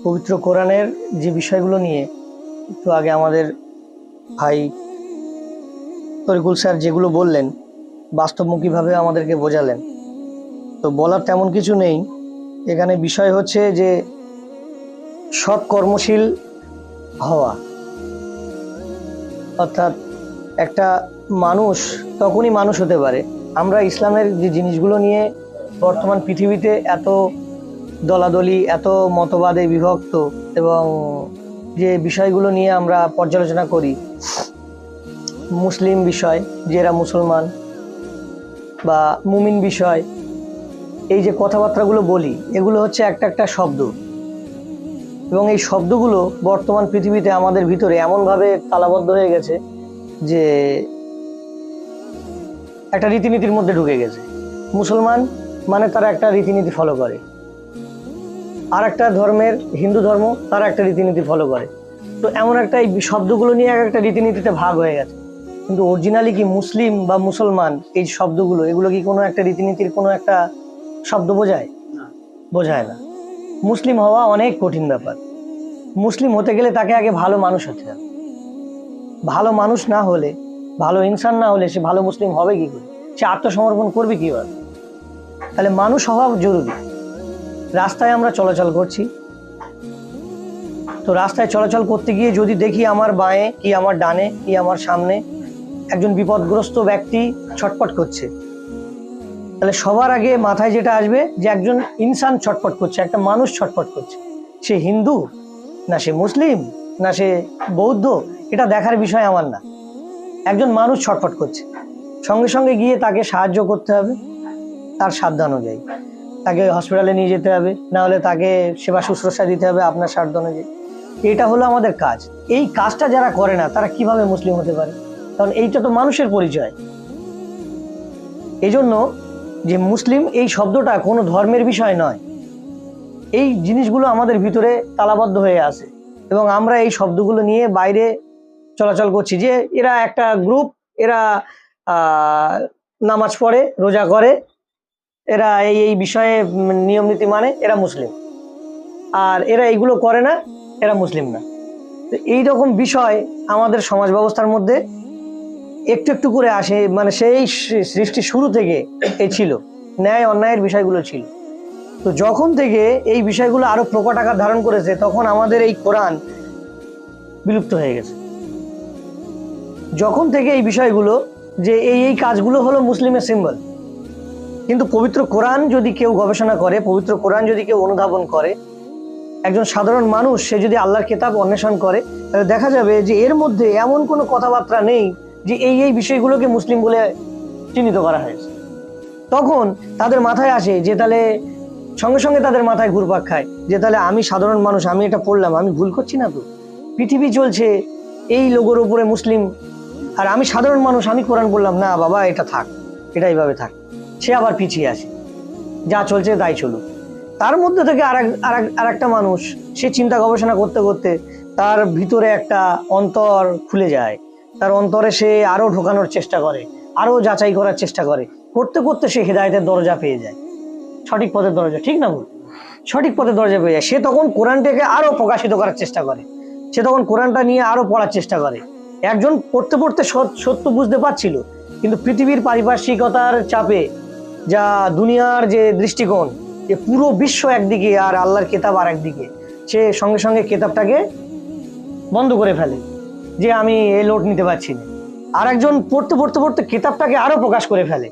পবিত্র কোরআনের যে বিষয়গুলো নিয়ে একটু আগে আমাদের ভাই তরিকুল স্যার যেগুলো বললেন, বাস্তবমুখীভাবে আমাদেরকে বোঝালেন, তো বলার তেমন কিছু নেই। এখানে বিষয় হচ্ছে যে সৎ কর্মশীল হওয়া, অর্থাৎ একটা মানুষ তখনই মানুষ হতে পারে। আমরা ইসলামের যে জিনিসগুলো নিয়ে বর্তমান পৃথিবীতে এত দলাদলি, এত মতবাদে বিভক্ত, এবং যে বিষয়গুলো নিয়ে আমরা পর্যালোচনা করি, মুসলিম বিষয়, যে এরা মুসলমান, বা মুমিন বিষয়, এই যে কথাবার্তাগুলো বলি, এগুলো হচ্ছে একটা একটা শব্দ, এবং এই শব্দগুলো বর্তমান পৃথিবীতে আমাদের ভিতরে এমনভাবে তালাবদ্ধ হয়ে গেছে যে একটা রীতিনীতির মধ্যে ঢুকে গেছে। মুসলমান মানে তারা একটা রীতিনীতি ফলো করে, আর একটা ধর্মের, হিন্দু ধর্ম, তারা একটা রীতিনীতি ফলো করে। তো এমন একটা এই শব্দগুলো নিয়ে এক একটা রীতিনীতিতে ভাগ হয়ে গেছে। কিন্তু অরিজিনালি কি মুসলিম বা মুসলমান এই শব্দগুলো, এগুলো কি কোনো একটা রীতিনীতির কোনো একটা শব্দ বোঝায়? বোঝায় না। মুসলিম হওয়া অনেক কঠিন ব্যাপার। মুসলিম হতে গেলে তাকে আগে ভালো মানুষ হতে হবে। ভালো মানুষ না হলে, ভালো ইনসান না হলে সে ভালো মুসলিম হবে কি করে? সে আত্মসমর্পণ করবে কিভাবে? তাহলে মানুষ হওয়া জরুরি। রাস্তায় আমরা চলাচল করছি, তো রাস্তায় চলাচল করতে গিয়ে যদি দেখি আমার বাঁয়ে কি আমার ডানে কি আমার সামনে একজন বিপদগ্রস্ত ব্যক্তি ছটপট করছে, তাহলে সবার আগে মাথায় যেটা আসবে যে একজন ইনসান ছটপট করছে, একটা মানুষ ছটপট করছে। সে হিন্দু না সে মুসলিম না সে বৌদ্ধ, এটা দেখার বিষয় আমার না। একজন মানুষ ছটফট করছে, সঙ্গে সঙ্গে গিয়ে তাকে সাহায্য করতে হবে, তার সাধ্য অনুযায়ী তাকে হসপিটালে নিয়ে যেতে হবে, না হলে তাকে সেবা শুশ্রূষা দিতে হবে আপনার সাধ্য অনুযায়ী। এটা হলো আমাদের কাজ। এই কাজটা যারা করে না তারা কিভাবে মুসলিম হতে পারে? কারণ এইটা তো মানুষের পরিচয়। এই জন্য যে মুসলিম এই শব্দটা কোনো ধর্মের বিষয় নয়, এই জিনিসগুলো আমাদের ভিতরে তালাবদ্ধ হয়ে আছে, এবং আমরা এই শব্দগুলো নিয়ে বাইরে চলাচল করছি যে এরা একটা গ্রুপ, এরা নামাজ পড়ে, রোজা করে, এরা এই এই বিষয়ে নিয়ম নীতি মানে, এরা মুসলিম। আর এরা এইগুলো করে না, এরা মুসলিম না। এই রকম বিষয় আমাদের সমাজ ব্যবস্থার মধ্যে একটু একটু করে আসে, মানে সেই সৃষ্টি শুরু থেকে এই ছিল, ন্যায় অন্যায়ের বিষয়গুলো ছিল। তো যখন থেকে এই বিষয়গুলো আরো প্রকট আকার ধারণ করেছে, তখন আমাদের এই কোরআন বিলুপ্ত হয়ে গেছে। যখন থেকে এই বিষয়গুলো যে এই এই কাজগুলো হলো মুসলিমের সিম্বল, কিন্তু পবিত্র কোরআন যদি কেউ গবেষণা করে, পবিত্র কোরআন যদি কেউ অনুধাবন করে, একজন সাধারণ মানুষ সে যদি আল্লাহর কিতাব অন্বেষণ করে, তাহলে দেখা যাবে যে এর মধ্যে এমন কোনো কথাবার্তা নেই যে এই এই বিষয়গুলোকে মুসলিম বলে চিহ্নিত করা হয়েছে। তখন তাদের মাথায় আসে যে তাহলে, সঙ্গে সঙ্গে তাদের মাথায় ঘুরপাক খায় যে তাহলে আমি সাধারণ মানুষ, আমি এটা পড়লাম, আমি ভুল করছি না তো? পৃথিবী চলছে এই লোগোর উপরে মুসলিম, আর আমি সাধারণ মানুষ, আমি কোরআন বললাম না বাবা এটা থাক, এটা এইভাবে থাক। সে আবার পিছিয়ে আসে, যা চলছে তাই চলুক। তার মধ্যে থেকে আর একটা মানুষ, সে চিন্তা গবেষণা করতে করতে তার ভিতরে একটা অন্তর খুলে যায়, তার অন্তরে সে আরো ঢোকানোর চেষ্টা করে, আরো যাচাই করার চেষ্টা করে, করতে করতে সে হেদায়েতের দরজা পেয়ে যায়, সঠিক পথের দরজা, ঠিক না বল? সঠিক পথের দরজা পেয়ে যায়। সে তখন কোরআনটাকে আরো প্রকাশিত করার চেষ্টা করে, সে তখন কোরআনটা নিয়ে আরো পড়ার চেষ্টা করে। একজন পড়তে পড়তে সত্য বুঝতে পারছিল, কিন্তু পৃথিবীর পারিপার্শ্বিকতার চাপে, যা দুনিয়ার যে দৃষ্টিকোণ, যে পুরো বিশ্ব একদিকে আর আল্লাহর কিতাব আর একদিকে, সে সঙ্গে সঙ্গে কিতাবটাকে বন্ধ করে ফেলে যে আমি এই লোড নিতে পারছি না। আর একজন পড়তে পড়তে পড়তে কিতাবটাকে আরো প্রকাশ করে ফেলে।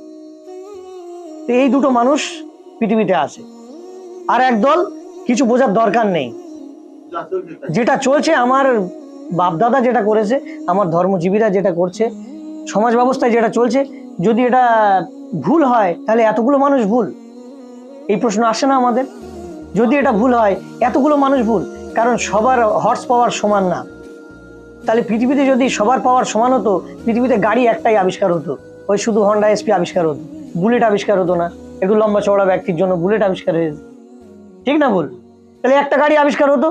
তো এই দুটো মানুষ পৃথিবীতে আছে। আর একদল কিছু বোঝার দরকার নেই, যেটা চলছে, আমার বাপদাদা যেটা করেছে, আমার ধর্মজীবীরা যেটা করছে, সমাজ ব্যবস্থায় যেটা চলছে, যদি এটা ভুল হয় তাহলে এতগুলো মানুষ ভুল? এই প্রশ্ন আসে না আমাদের? যদি এটা ভুল হয়, এতগুলো মানুষ ভুল, কারণ সবার হর্স পাওয়ার সমান না। তাহলে পৃথিবীতে যদি সবার পাওয়ার সমান হতো, পৃথিবীতে গাড়ি একটাই আবিষ্কার হতো, ওই শুধু হন্ডা এসপি আবিষ্কার হতো, বুলেট আবিষ্কার হতো না। একটু লম্বা চওড়া ব্যক্তির জন্য বুলেট আবিষ্কার হয়েছে, ঠিক না ভুল? তাহলে একটা গাড়ি আবিষ্কার হতো,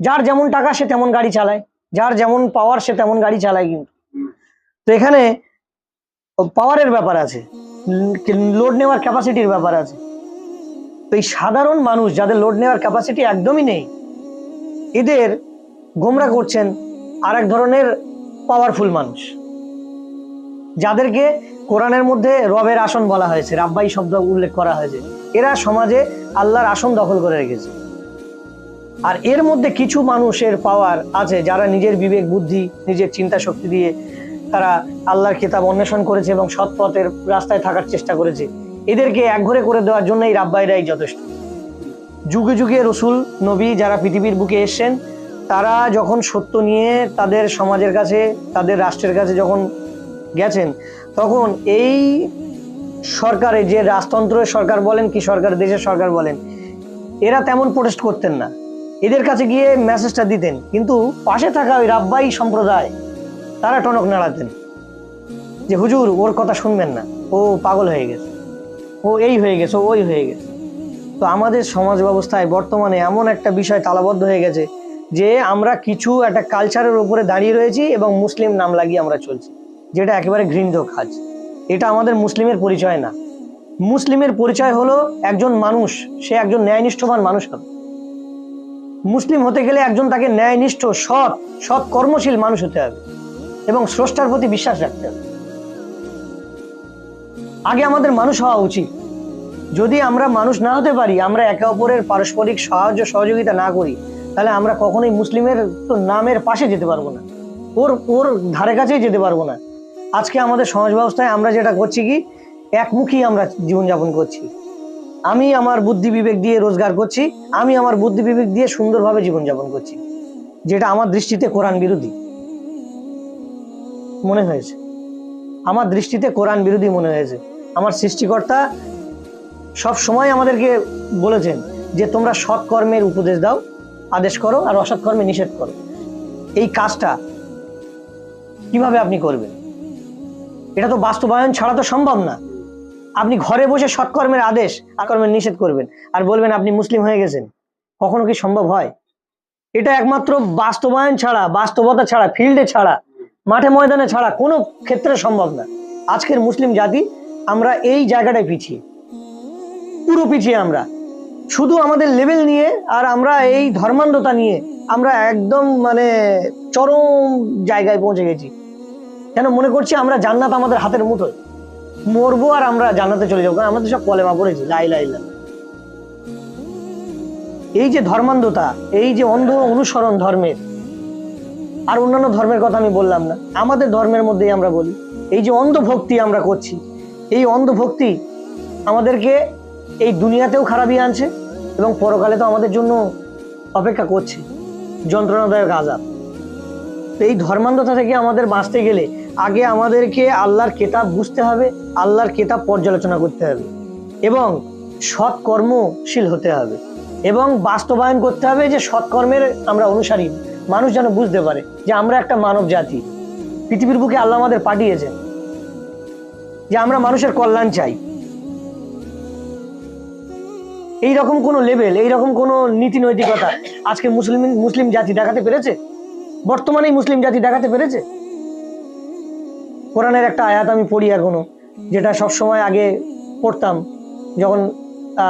যার যেমন টাকা সে তেমন গাড়ি চালায়, যার যেমন পাওয়ার সে তেমন গাড়ি চালায়। কিন্তু তো এখানে পাওয়ারের ব্যাপার আছে, লোড নেওয়ার ক্যাপাসিটির ব্যাপার আছে। তো এই সাধারণ মানুষ যাদের লোড নেওয়ার ক্যাপাসিটি একদমই নেই, এদের গোমরা করছেন আর এক ধরনের পাওয়ারফুল মানুষ, যাদেরকে কোরআনের মধ্যে রবের আসন বলা হয়েছে, রাব্বাই শব্দ উল্লেখ করা হয়েছে। এরা সমাজে আল্লাহর আসন দখল করে রেখেছে। আর এর মধ্যে কিছু মানুষের পাওয়ার আছে যারা নিজের বিবেক বুদ্ধি, নিজের চিন্তা শক্তি দিয়ে তারা আল্লাহর কিতাব অন্বেষণ করেছে এবং সৎ পথের রাস্তায় থাকার চেষ্টা করেছে। এদেরকে একঘরে করে দেওয়ার জন্য এই রাব্বাইরাই যথেষ্ট। যুগে যুগে রসুল নবী যারা পৃথিবীর বুকে এসছেন, তারা যখন সত্য নিয়ে তাদের সমাজের কাছে, তাদের রাষ্ট্রের কাছে যখন গেছেন, তখন এই সরকারে, যে রাজতন্ত্রের সরকার বলেন কি সরকার, দেশের সরকার বলেন, এরা তেমন প্রোটেস্ট করতেন না। এদের কাছে গিয়ে মেসেজটা দিতেন, কিন্তু পাশে থাকা ওই রাব্বাই সম্প্রদায় তারা টনক নাড়াতেন যে হুজুর ওর কথা শুনবেন না, ও পাগল হয়ে গেছে, ও এই হয়ে গেছে, ওই হয়ে গেছে। তো আমাদের সমাজ ব্যবস্থায় বর্তমানে এমন একটা বিষয় তালাবদ্ধ হয়ে গেছে যে আমরা কিছু একটা কালচারের উপরে দাঁড়িয়ে রয়েছি এবং মুসলিম নাম লাগিয়ে আমরা চলছি, যেটা একেবারে ঘৃণিত কাজ। এটা আমাদের মুসলিমের পরিচয় না। মুসলিমের পরিচয় হলো একজন মানুষ, সে একজন ন্যায়নিষ্ঠবান মানুষ হবে। মুসলিম হতে গেলে একজন তাকে ন্যায়নিষ্ঠ, সৎ কর্মশীল মানুষ হতে হবে এবং স্রষ্টার প্রতি বিশ্বাস রাখতে হবে। আগে আমাদের মানুষ হওয়া উচিত। যদি আমরা মানুষ না হতে পারি, আমরা একে অপরের পারস্পরিক সাহায্য সহযোগিতা না করি, তাহলে আমরা কখনোই মুসলিমের তো নামের পাশে যেতে পারবো না, ওর ধারে কাছেই যেতে পারবো না। আজকে আমাদের সমাজ ব্যবস্থায় আমরা যেটা করছি কি, একমুখী আমরা জীবনযাপন করছি। আমি আমার বুদ্ধি বিবেক দিয়ে রোজগার করছি, আমি আমার বুদ্ধি বিবেক দিয়ে সুন্দরভাবে জীবনযাপন করছি, যেটা আমার দৃষ্টিতে কোরআন বিরোধী মনে হয়েছে। আমার দৃষ্টিতে কোরআন বিরোধী মনে হয়েছে। আমার সৃষ্টিকর্তা সব সময় আমাদেরকে বলেছেন যে তোমরা সৎ কর্মের উপদেশ দাও, আদেশ করো, আর অসৎ কর্মে নিষেধ করো। এই কাজটা কিভাবে আপনি করবেন? এটা তো বাস্তবায়ন ছাড়া তো সম্ভব না। আপনি ঘরে বসে সৎকর্মের আদেশ আর কর্মের নিষেধ করবেন আর বলবেন আপনি মুসলিম হয়ে গেছেন, কখনো কি সম্ভব হয়? এটা একমাত্র বাস্তবায়ন ছাড়া, বাস্তবতা ছাড়া, ফিল্ডে ছাড়া, মাঠে ময়দানে ছাড়া কোনো ক্ষেত্রে সম্ভব না। আজকের মুসলিম জাতি আমরা এই জায়গাটায় পিছিয়ে, পুরো পিছিয়ে। আমরা শুধু আমাদের লেভেল নিয়ে আর আমরা এই ধর্মান্ধতা নিয়ে আমরা একদম মানে চরম জায়গায় পৌঁছে গেছি। কেন মনে করছি আমরা জান্নাত আমাদের হাতের মুঠোয়, মরবো আর আমরা জান্নাতে চলে যাবো, কারণ আমাদের সব কলেমা পড়েছি লা ইলাহা ইল্লাল্লাহ। এই যে ধর্মান্ধতা, এই যে অন্ধ অনুসরণ ধর্মের, আর অন্যান্য ধর্মের কথা আমি বললাম না, আমাদের ধর্মের মধ্যেই আমরা বলি, এই যে অন্ধভক্তি আমরা করছি, এই অন্ধভক্তি আমাদেরকে এই দুনিয়াতেও খারাপই আনছে এবং পরকালে তো আমাদের জন্য অপেক্ষা করছে যন্ত্রণাদায়ক আযাব। তো এই ধর্মান্ধতা থেকে আমাদের বাঁচতে গেলে আগে আমাদেরকে আল্লাহর কিতাব বুঝতে হবে, আল্লাহর কিতাব পর্যালোচনা করতে হবে এবং সৎ কর্মশীল হতে হবে এবং বাস্তবায়ন করতে হবে যে সৎকর্মের আমরা অনুসারী। মানুষ যেন বুঝতে পারে যে আমরা একটা মানব জাতি, পৃথিবীর বুকে আল্লাহ আমাদের পাঠিয়েছেন, যে আমরা মানুষের কল্যাণ চাই। এইরকম কোন লেভেল, এইরকম কোন নীতি নৈতিকতা আজকে মুসলিম জাতি দেখাতে পেরেছে? বর্তমানে মুসলিম জাতি দেখাতে পেরেছে? কোরআনের একটা আয়াত আমি পড়ি এখনো, যেটা সবসময় আগে পড়তাম যখন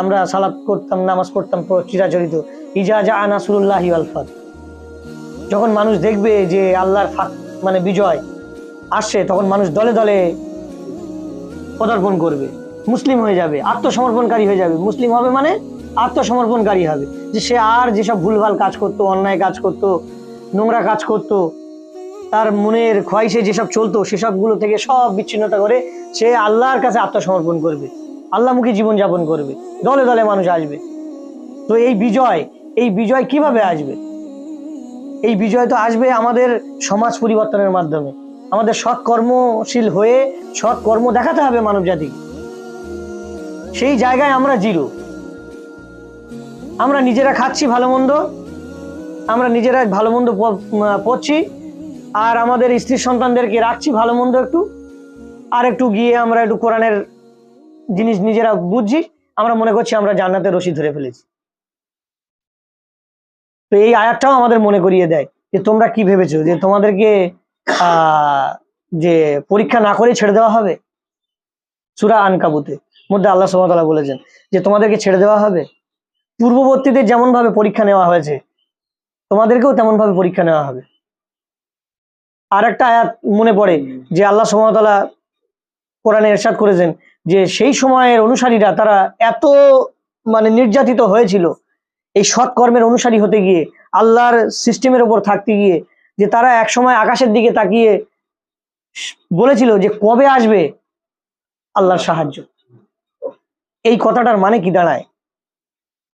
আমরা সালাত করতাম, নামাজ পড়তাম চিরাচরিত, ইজা জা নাসরুল্লাহি ওয়াল ফাত। যখন মানুষ দেখবে যে আল্লাহর মানে বিজয় আসছে, তখন মানুষ দলে দলে পদার্পণ করবে, মুসলিম হয়ে যাবে, আত্মসমর্পণকারী হয়ে যাবে। মুসলিম হবে মানে আত্মসমর্পণকারী হবে, যে সে আর যেসব ভুলভাল কাজ করতো, অন্যায় কাজ করতো, নোংরা কাজ করতো, তার মনের খোয়াইশে যেসব চলতো সেসবগুলো থেকে সব বিচ্ছিন্নতা করে সে আল্লাহর কাছে আত্মসমর্পণ করবে, আল্লাহমুখী জীবনযাপন করবে, দলে দলে মানুষ আসবে। তো এই বিজয় কিভাবে আসবে? এই বিজয় তো আসবে আমাদের সমাজ পরিবর্তনের মাধ্যমে, আমাদের সৎ কর্মশীল হয়ে সৎ কর্ম দেখাতে হবে মানব জাতিকে। সেই জায়গায় আমরা জিরো। আমরা নিজেরা খাচ্ছি ভালো মন্দ, আমরা নিজেরা ভালো মন্দ পড়ছি, আর আমাদের স্ত্রী সন্তানদেরকে রাখছি ভালো মন্দ একটু, আর একটু গিয়ে আমরা একটু কোরআনের জিনিস নিজেরা বুঝছি, আমরা মনে করছি আমরা জান্নাতের রশি ধরে ফেলেছি। তো এই আয়াতটাও আমাদের মনে করিয়ে দেয় যে তোমরা কি ভেবেছো যে তোমাদেরকে যে পরীক্ষা না করে ছেড়ে দেওয়া হবে? সূরা আনকাবুতের মধ্যে আল্লাহ সুবহানাহু ওয়া তাআলা বলেছেন যে তোমাদেরকে ছেড়ে দেওয়া হবে। পূর্ববর্তীদের যেমন ভাবে পরীক্ষা নেওয়া হয়েছে তোমাদেরকেও তেমন ভাবে পরীক্ষা নেওয়া হবে। আর একটা আয়াত মনে পড়ে যে আল্লাহ সুবহানাহু ওয়া তাআলা কোরআনে ইরশাদ করেছেন যে সেই সময়ের অনুসারীরা তারা এত নির্যাতিত হয়েছিল এই সৎ কর্মের অনুসারী হতে গিয়ে, আল্লাহর সিস্টেমের উপর থাকতে গিয়ে, যে তারা এক সময় আকাশের দিকে তাকিয়ে বলেছিল যে কবে আসবে আল্লাহর সাহায্য। এই কথাটার মানে কি দাঁড়ায়?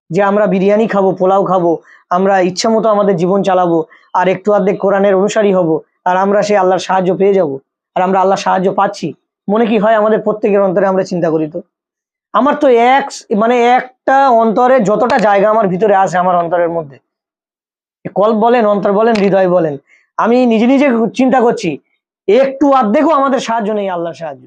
যে আমরা বিরিয়ানি খাবো, পোলাও খাবো, আমরা ইচ্ছা মতো আমাদের জীবন চালাবো, আর একটু অর্ধেক কোরআনের অনুসারী হব, আর আমরা সেই আল্লাহর সাহায্য পেয়ে যাব, আর আমরা আল্লাহর সাহায্য পাচ্ছি? মনে কি হয় আমাদের প্রত্যেকের অন্তরে? আমরা চিন্তা করি তো। আমার তো একটা অন্তরে যতটা জায়গা আমার ভিতরে আছে, আমার অন্তরের মধ্যে, কল্প বলেন, অন্তর বলেন, হৃদয় বলেন, আমি নিজে নিজে চিন্তা করছি একটু অর্ধেকও আমাদের সাহায্য নেই, আল্লাহর সাহায্য।